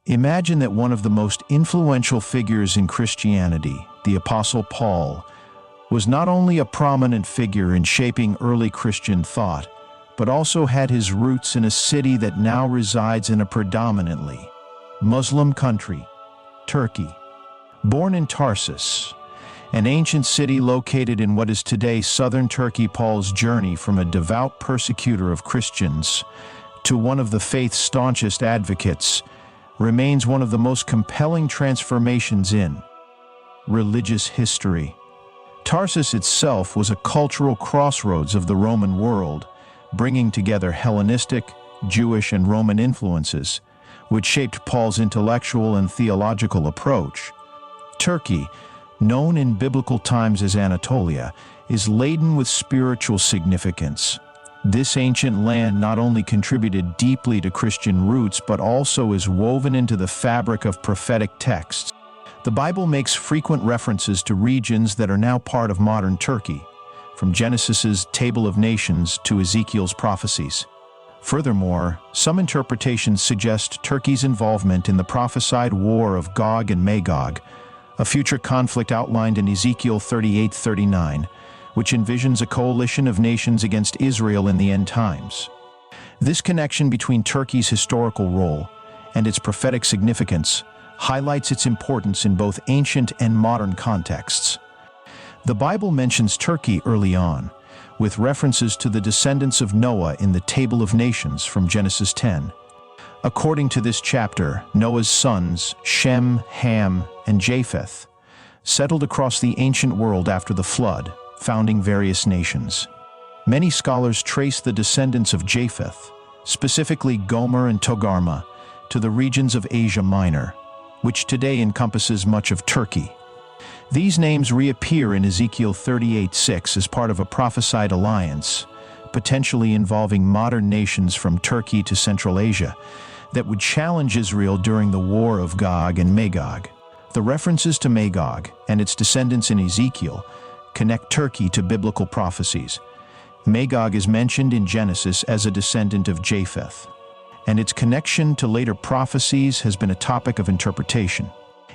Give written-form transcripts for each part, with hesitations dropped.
Imagine that one of the most influential figures in Christianity, the Apostle Paul, was not only a prominent figure in shaping early Christian thought, but also had his roots in a city that now resides in a predominantly Muslim country, Turkey. Born in Tarsus, an ancient city located in what is today southern Turkey, Paul's journey from a devout persecutor of Christians to one of the faith's staunchest advocates remains one of the most compelling transformations in religious history. Tarsus itself was a cultural crossroads of the Roman world, bringing together Hellenistic, Jewish, and Roman influences, which shaped Paul's intellectual and theological approach. Turkey, known in biblical times as Anatolia, is laden with spiritual significance. This ancient land not only contributed deeply to Christian roots, but also is woven into the fabric of prophetic texts. The Bible makes frequent references to regions that are now part of modern Turkey, from Genesis's Table of Nations to Ezekiel's prophecies. Furthermore, some interpretations suggest Turkey's involvement in the prophesied war of Gog and Magog, a future conflict outlined in Ezekiel 38:39, which envisions a coalition of nations against Israel in the end times. This connection between Turkey's historical role and its prophetic significance highlights its importance in both ancient and modern contexts. The Bible mentions Turkey early on, with references to the descendants of Noah in the Table of Nations from Genesis 10. According to this chapter, Noah's sons, Shem, Ham, and Japheth, settled across the ancient world after the flood, founding various nations. Many scholars trace the descendants of Japheth, specifically Gomer and Togarmah, to the regions of Asia Minor, which today encompasses much of Turkey. These names reappear in Ezekiel 38:6 as part of a prophesied alliance, potentially involving modern nations from Turkey to Central Asia, that would challenge Israel during the war of Gog and Magog. The references to Magog and its descendants in Ezekiel connect Turkey to biblical prophecies. Magog is mentioned in Genesis as a descendant of Japheth, and its connection to later prophecies has been a topic of interpretation.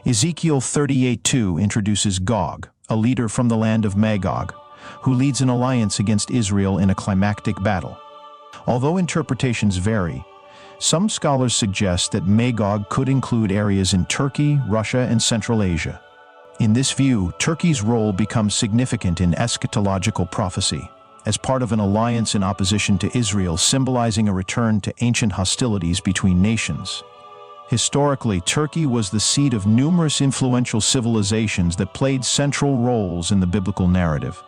Ezekiel 38:2 introduces Gog, a leader from the land of Magog, who leads an alliance against Israel in a climactic battle. Although interpretations vary, some scholars suggest that Magog could include areas in Turkey, Russia, and Central Asia. In this view, Turkey's role becomes significant in eschatological prophecy, as part of an alliance in opposition to Israel, symbolizing a return to ancient hostilities between nations. Historically, Turkey was the seat of numerous influential civilizations that played central roles in the biblical narrative.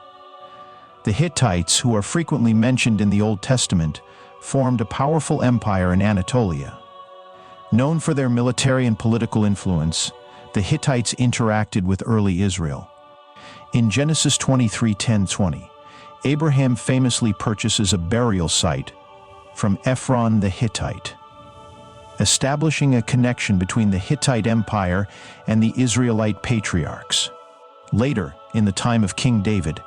The Hittites, who are frequently mentioned in the Old Testament, formed a powerful empire in Anatolia. Known for their military and political influence, the Hittites interacted with early Israel. In Genesis 23:10-20, Abraham famously purchases a burial site from Ephron the Hittite, establishing a connection between the Hittite Empire and the Israelite patriarchs. Later, in the time of King David,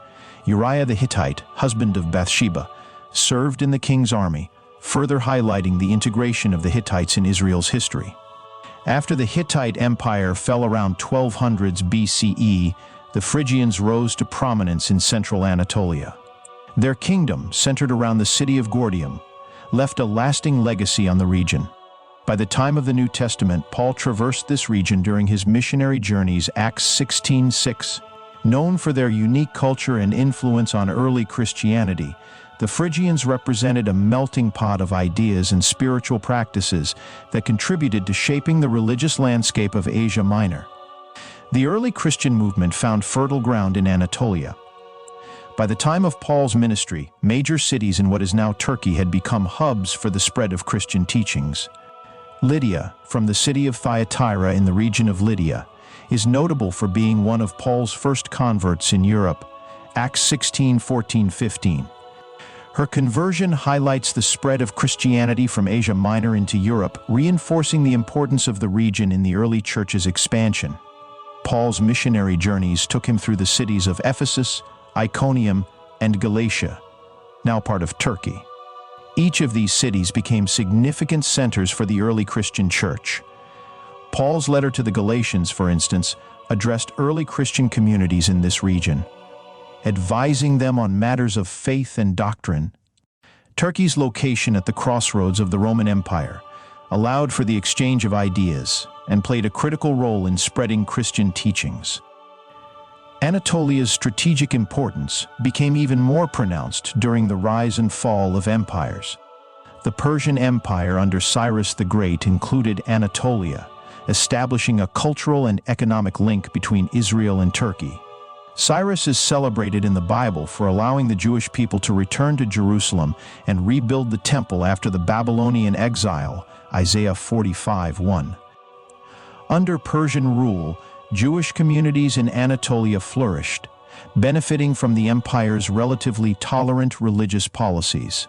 Uriah the Hittite, husband of Bathsheba, served in the king's army, further highlighting the integration of the Hittites in Israel's history. After the Hittite Empire fell around 1200s BCE, the Phrygians rose to prominence in central Anatolia. Their kingdom, centered around the city of Gordium, left a lasting legacy on the region. By the time of the New Testament, Paul traversed this region during his missionary journeys, Acts 16:6. Known for their unique culture and influence on early Christianity, the Phrygians represented a melting pot of ideas and spiritual practices that contributed to shaping the religious landscape of Asia Minor. The early Christian movement found fertile ground in Anatolia. By the time of Paul's ministry, major cities in what is now Turkey had become hubs for the spread of Christian teachings. Lydia, from the city of Thyatira in the region of Lydia, is notable for being one of Paul's first converts in Europe, Acts 16:14-15. Her conversion highlights the spread of Christianity from Asia Minor into Europe, reinforcing the importance of the region in the early church's expansion. Paul's missionary journeys took him through the cities of Ephesus, Iconium, and Galatia, now part of Turkey. Each of these cities became significant centers for the early Christian church. Paul's letter to the Galatians, for instance, addressed early Christian communities in this region, advising them on matters of faith and doctrine. Turkey's location at the crossroads of the Roman Empire allowed for the exchange of ideas and played a critical role in spreading Christian teachings. Anatolia's strategic importance became even more pronounced during the rise and fall of empires. The Persian Empire under Cyrus the Great included Anatolia, establishing a cultural and economic link between Israel and Turkey. Cyrus is celebrated in the Bible for allowing the Jewish people to return to Jerusalem and rebuild the temple after the Babylonian exile, Isaiah 45:1. Under Persian rule, Jewish communities in Anatolia flourished, benefiting from the empire's relatively tolerant religious policies.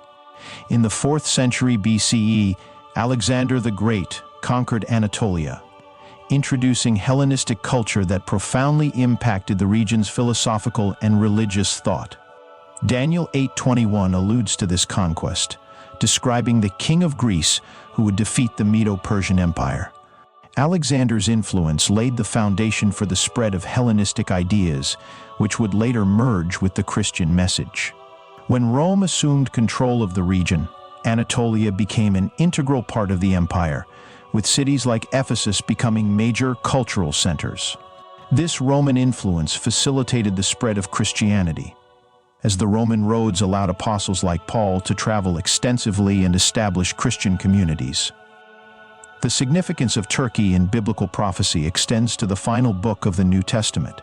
In the 4th century BCE, Alexander the Great conquered Anatolia, introducing Hellenistic culture that profoundly impacted the region's philosophical and religious thought. Daniel 8:21 alludes to this conquest, describing the king of Greece who would defeat the Medo-Persian Empire. Alexander's influence laid the foundation for the spread of Hellenistic ideas, which would later merge with the Christian message. When Rome assumed control of the region, Anatolia became an integral part of the empire, with cities like Ephesus becoming major cultural centers. This Roman influence facilitated the spread of Christianity, as the Roman roads allowed apostles like Paul to travel extensively and establish Christian communities. The significance of Turkey in biblical prophecy extends to the final book of the New Testament.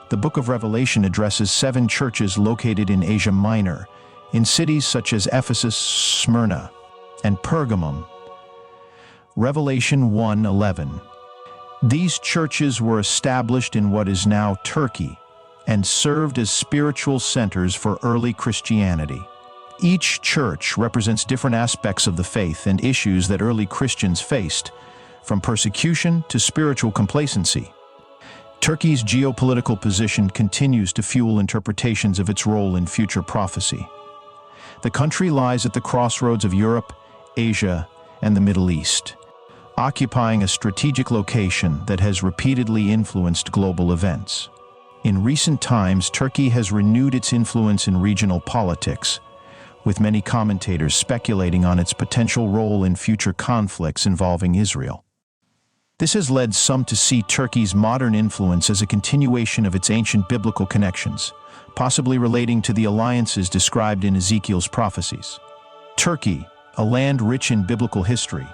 The book of Revelation addresses 7 churches located in Asia Minor, in cities such as Ephesus, Smyrna, and Pergamum. Revelation 1:11. These churches were established in what is now Turkey and served as spiritual centers for early Christianity. Each church represents different aspects of the faith and issues that early Christians faced, from persecution to spiritual complacency. Turkey's geopolitical position continues to fuel interpretations of its role in future prophecy. The country lies at the crossroads of Europe, Asia, and the Middle East, occupying a strategic location that has repeatedly influenced global events. In recent times, Turkey has renewed its influence in regional politics, with many commentators speculating on its potential role in future conflicts involving Israel. This has led some to see Turkey's modern influence as a continuation of its ancient biblical connections, possibly relating to the alliances described in Ezekiel's prophecies. Turkey, a land rich in biblical history,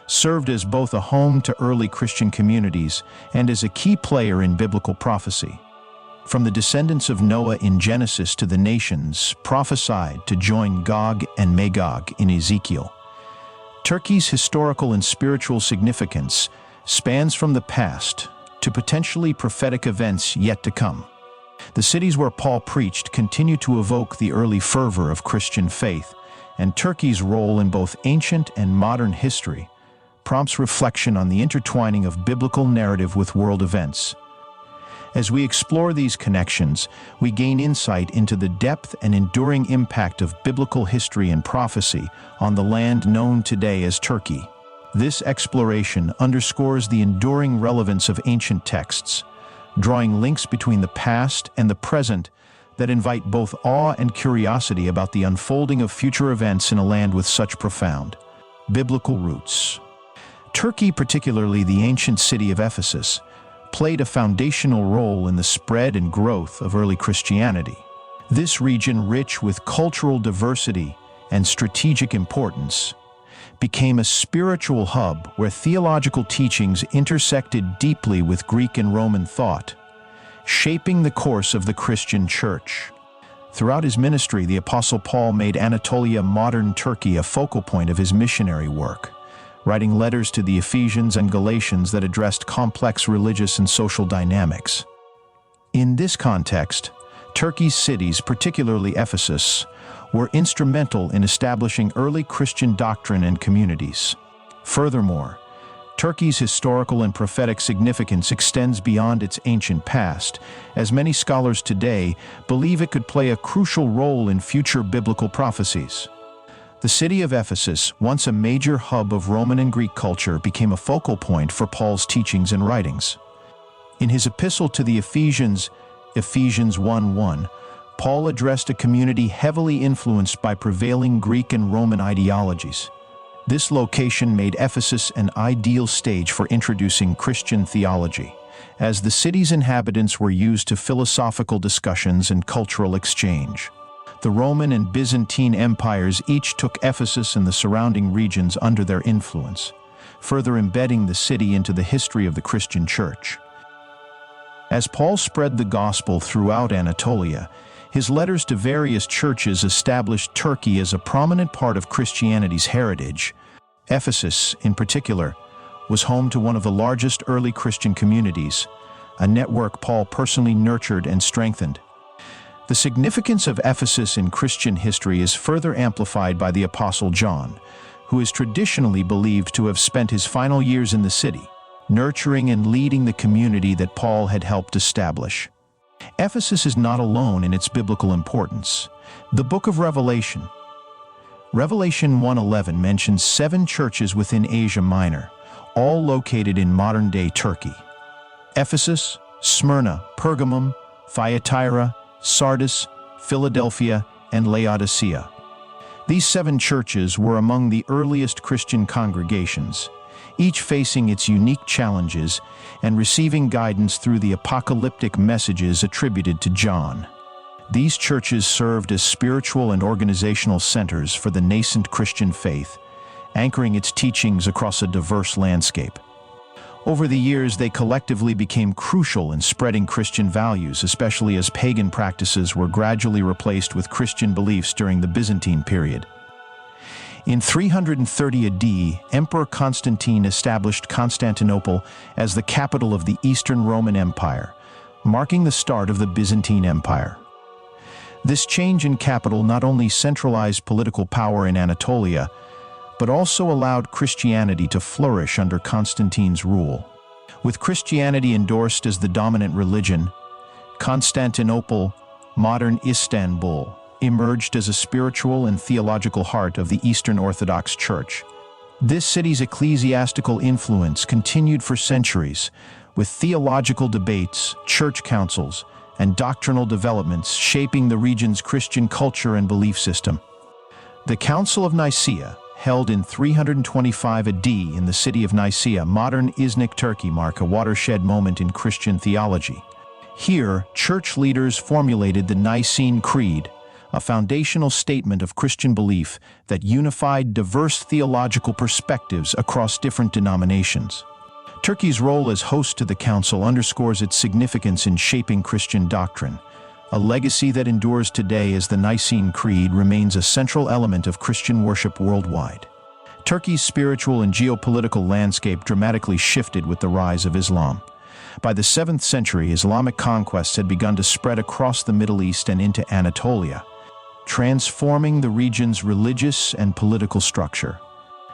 served as both a home to early Christian communities and as a key player in biblical prophecy. From the descendants of Noah in Genesis to the nations prophesied to join Gog and Magog in Ezekiel, Turkey's historical and spiritual significance spans from the past to potentially prophetic events yet to come. The cities where Paul preached continue to evoke the early fervor of Christian faith, and Turkey's role in both ancient and modern history prompts reflection on the intertwining of biblical narrative with world events. As we explore these connections, we gain insight into the depth and enduring impact of biblical history and prophecy on the land known today as Turkey. This exploration underscores the enduring relevance of ancient texts, drawing links between the past and the present that invite both awe and curiosity about the unfolding of future events in a land with such profound biblical roots. Turkey, particularly the ancient city of Ephesus, played a foundational role in the spread and growth of early Christianity. This region, rich with cultural diversity and strategic importance, became a spiritual hub where theological teachings intersected deeply with Greek and Roman thought, shaping the course of the Christian church. Throughout his ministry, the Apostle Paul made Anatolia, modern Turkey, a focal point of his missionary work, writing letters to the Ephesians and Galatians that addressed complex religious and social dynamics. In this context, Turkey's cities, particularly Ephesus, were instrumental in establishing early Christian doctrine and communities. Furthermore, Turkey's historical and prophetic significance extends beyond its ancient past, as many scholars today believe it could play a crucial role in future biblical prophecies. The city of Ephesus, once a major hub of Roman and Greek culture, became a focal point for Paul's teachings and writings. In his epistle to the Ephesians, Ephesians 1:1, Paul addressed a community heavily influenced by prevailing Greek and Roman ideologies. This location made Ephesus an ideal stage for introducing Christian theology, as the city's inhabitants were used to philosophical discussions and cultural exchange. The Roman and Byzantine empires each took Ephesus and the surrounding regions under their influence, further embedding the city into the history of the Christian church. As Paul spread the gospel throughout Anatolia, his letters to various churches established Turkey as a prominent part of Christianity's heritage. Ephesus, in particular, was home to one of the largest early Christian communities, a network Paul personally nurtured and strengthened. The significance of Ephesus in Christian history is further amplified by the Apostle John, who is traditionally believed to have spent his final years in the city, nurturing and leading the community that Paul had helped establish. Ephesus is not alone in its biblical importance. The book of Revelation 1:11 mentions 7 churches within Asia Minor, all located in modern-day Turkey: Ephesus, Smyrna, Pergamum, Thyatira, Sardis, Philadelphia, and Laodicea. These 7 churches were among the earliest Christian congregations, each facing its unique challenges and receiving guidance through the apocalyptic messages attributed to John. These churches served as spiritual and organizational centers for the nascent Christian faith, anchoring its teachings across a diverse landscape. Over the years, they collectively became crucial in spreading Christian values, especially as pagan practices were gradually replaced with Christian beliefs during the Byzantine period. In 330 AD, Emperor Constantine established Constantinople as the capital of the Eastern Roman Empire, marking the start of the Byzantine Empire. This change in capital not only centralized political power in Anatolia, but also allowed Christianity to flourish under Constantine's rule. With Christianity endorsed as the dominant religion, Constantinople, modern Istanbul, emerged as a spiritual and theological heart of the Eastern Orthodox Church. This city's ecclesiastical influence continued for centuries, with theological debates, church councils, and doctrinal developments shaping the region's Christian culture and belief system. The Council of Nicaea, held in 325 AD in the city of Nicaea, modern Iznik, Turkey, mark a watershed moment in Christian theology. Here, church leaders formulated the Nicene Creed, a foundational statement of Christian belief that unified diverse theological perspectives across different denominations. Turkey's role as host to the council underscores its significance in shaping Christian doctrine, a legacy that endures today as the Nicene Creed remains a central element of Christian worship worldwide. Turkey's spiritual and geopolitical landscape dramatically shifted with the rise of Islam. By the 7th century, Islamic conquests had begun to spread across the Middle East and into Anatolia, transforming the region's religious and political structure.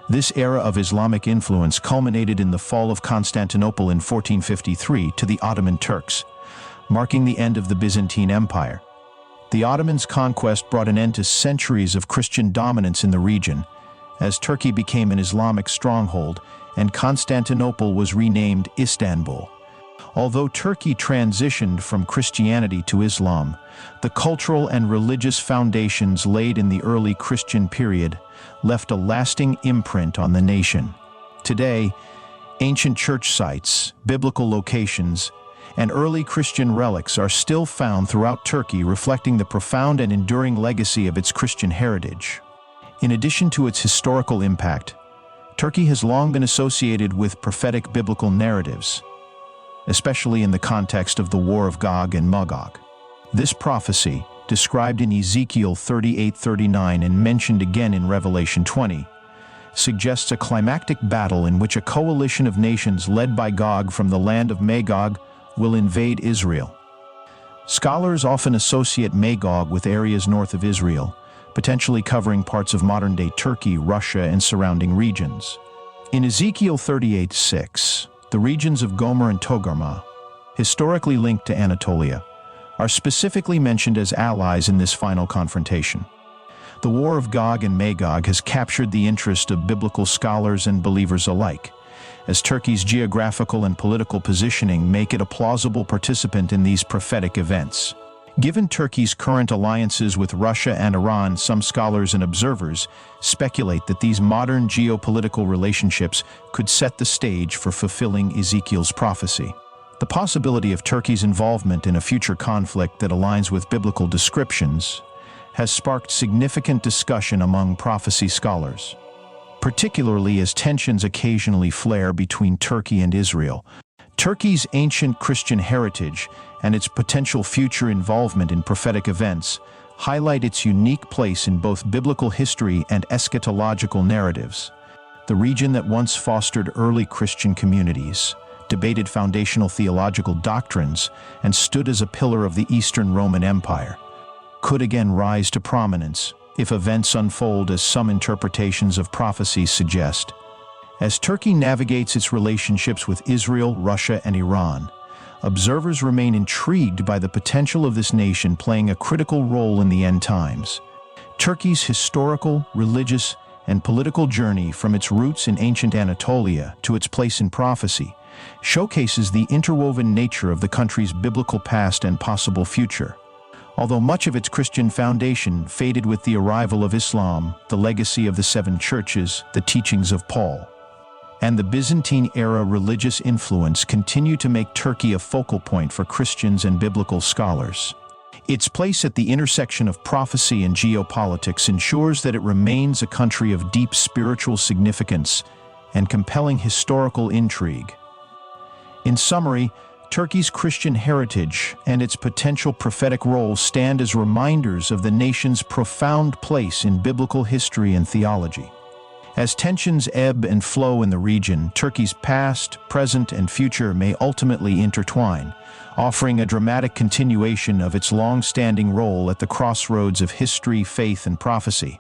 This era of Islamic influence culminated in the fall of Constantinople in 1453 to the Ottoman Turks, marking the end of the Byzantine Empire. The Ottomans' conquest brought an end to centuries of Christian dominance in the region, as Turkey became an Islamic stronghold and Constantinople was renamed Istanbul. Although Turkey transitioned from Christianity to Islam, the cultural and religious foundations laid in the early Christian period left a lasting imprint on the nation. Today, ancient church sites, biblical locations, and early Christian relics are still found throughout Turkey, reflecting the profound and enduring legacy of its Christian heritage. In addition to its historical impact, Turkey has long been associated with prophetic biblical narratives, especially in the context of the War of Gog and Magog. This prophecy, described in Ezekiel 38:39 and mentioned again in Revelation 20, suggests a climactic battle in which a coalition of nations led by Gog from the land of Magog will invade Israel. Scholars often associate Magog with areas north of Israel, potentially covering parts of modern-day Turkey, Russia, and surrounding regions. In Ezekiel 38:6, the regions of Gomer and Togarmah, historically linked to Anatolia, are specifically mentioned as allies in this final confrontation. The war of Gog and Magog has captured the interest of biblical scholars and believers alike, as Turkey's geographical and political positioning make it a plausible participant in these prophetic events. Given Turkey's current alliances with Russia and Iran, some scholars and observers speculate that these modern geopolitical relationships could set the stage for fulfilling Ezekiel's prophecy. The possibility of Turkey's involvement in a future conflict that aligns with biblical descriptions has sparked significant discussion among prophecy scholars, particularly as tensions occasionally flare between Turkey and Israel. Turkey's ancient Christian heritage and its potential future involvement in prophetic events highlight its unique place in both biblical history and eschatological narratives. The region that once fostered early Christian communities, debated foundational theological doctrines, and stood as a pillar of the Eastern Roman Empire, could again rise to prominence if events unfold as some interpretations of prophecy suggest. As Turkey navigates its relationships with Israel, Russia, and Iran, observers remain intrigued by the potential of this nation playing a critical role in the end times. Turkey's historical, religious, and political journey, from its roots in ancient Anatolia to its place in prophecy, showcases the interwoven nature of the country's biblical past and possible future. Although much of its Christian foundation faded with the arrival of Islam, the legacy of the seven churches, the teachings of Paul, and the Byzantine-era religious influence continue to make Turkey a focal point for Christians and biblical scholars. Its place at the intersection of prophecy and geopolitics ensures that it remains a country of deep spiritual significance and compelling historical intrigue. In summary, Turkey's Christian heritage and its potential prophetic role stand as reminders of the nation's profound place in biblical history and theology. As tensions ebb and flow in the region, Turkey's past, present, and future may ultimately intertwine, offering a dramatic continuation of its long-standing role at the crossroads of history, faith, and prophecy.